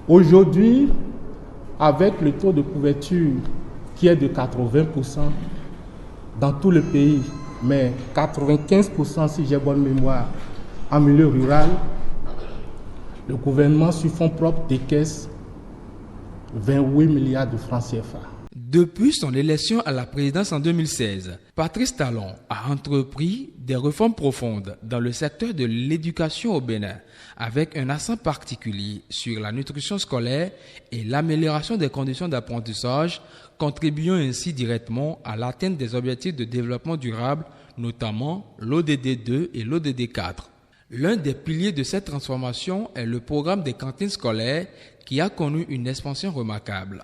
Aujourd'hui, avec le taux de couverture qui est de 80% dans tout le pays, mais 95% si j'ai bonne mémoire en milieu rural, le gouvernement sur fonds propres décaisse 28 milliards de francs CFA. Depuis son élection à la présidence en 2016, Patrice Talon a entrepris des réformes profondes dans le secteur de l'éducation au Bénin, avec un accent particulier sur la nutrition scolaire et l'amélioration des conditions d'apprentissage, contribuant ainsi directement à l'atteinte des objectifs de développement durable, notamment l'ODD 2 et l'ODD 4. L'un des piliers de cette transformation est le programme des cantines scolaires qui a connu une expansion remarquable.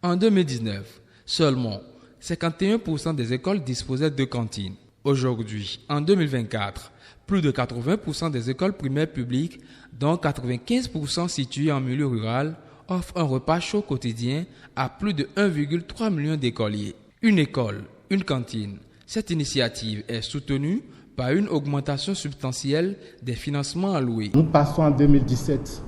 En 2019, seulement 51% des écoles disposaient de cantines. Aujourd'hui, en 2024, plus de 80% des écoles primaires publiques, dont 95% situées en milieu rural, offrent un repas chaud quotidien à plus de 1,3 million d'écoliers. Une école, une cantine. Cette initiative est soutenue par une augmentation substantielle des financements alloués. Nous passons en 2017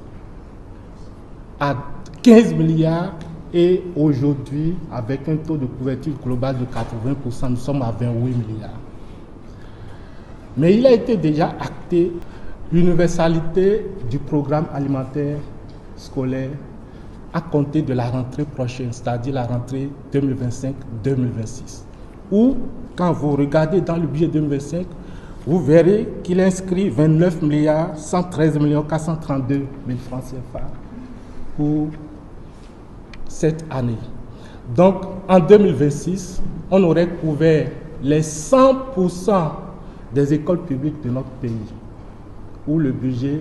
à 15 milliards et aujourd'hui, avec un taux de couverture globale de 80%, nous sommes à 28 milliards. Mais il a été déjà acté l'universalité du programme alimentaire scolaire à compter de la rentrée prochaine, c'est-à-dire la rentrée 2025-2026. Où, quand vous regardez dans le budget 2025, vous verrez qu'il inscrit 29 milliards 113 millions 432 000 francs CFA pour cette année. Donc, en 2026, on aurait couvert les 100% des écoles publiques de notre pays, où le budget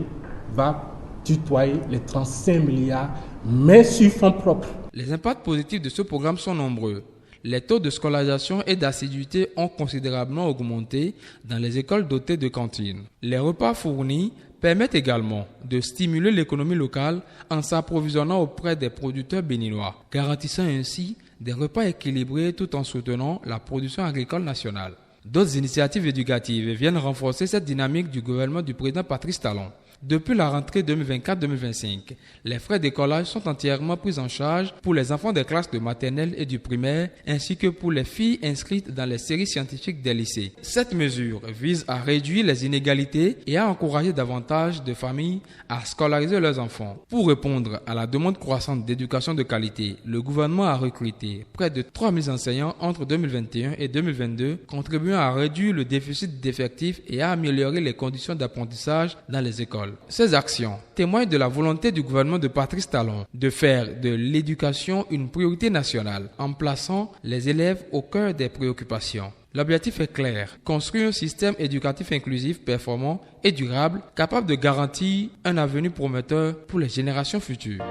va tutoyer les 35 milliards, mais sur fonds propres. Les impacts positifs de ce programme sont nombreux. Les taux de scolarisation et d'assiduité ont considérablement augmenté dans les écoles dotées de cantines. Les repas fournis permettent également de stimuler l'économie locale en s'approvisionnant auprès des producteurs béninois, garantissant ainsi des repas équilibrés tout en soutenant la production agricole nationale. D'autres initiatives éducatives viennent renforcer cette dynamique du gouvernement du président Patrice Talon. Depuis la rentrée 2024-2025, les frais d'écolage sont entièrement pris en charge pour les enfants des classes de maternelle et du primaire, ainsi que pour les filles inscrites dans les séries scientifiques des lycées. Cette mesure vise à réduire les inégalités et à encourager davantage de familles à scolariser leurs enfants. Pour répondre à la demande croissante d'éducation de qualité, le gouvernement a recruté près de 3000 enseignants entre 2021 et 2022, contribuant à réduire le déficit d'effectifs et à améliorer les conditions d'apprentissage dans les écoles. Ces actions témoignent de la volonté du gouvernement de Patrice Talon de faire de l'éducation une priorité nationale en plaçant les élèves au cœur des préoccupations. L'objectif est clair, construire un système éducatif inclusif, performant et durable, capable de garantir un avenir prometteur pour les générations futures.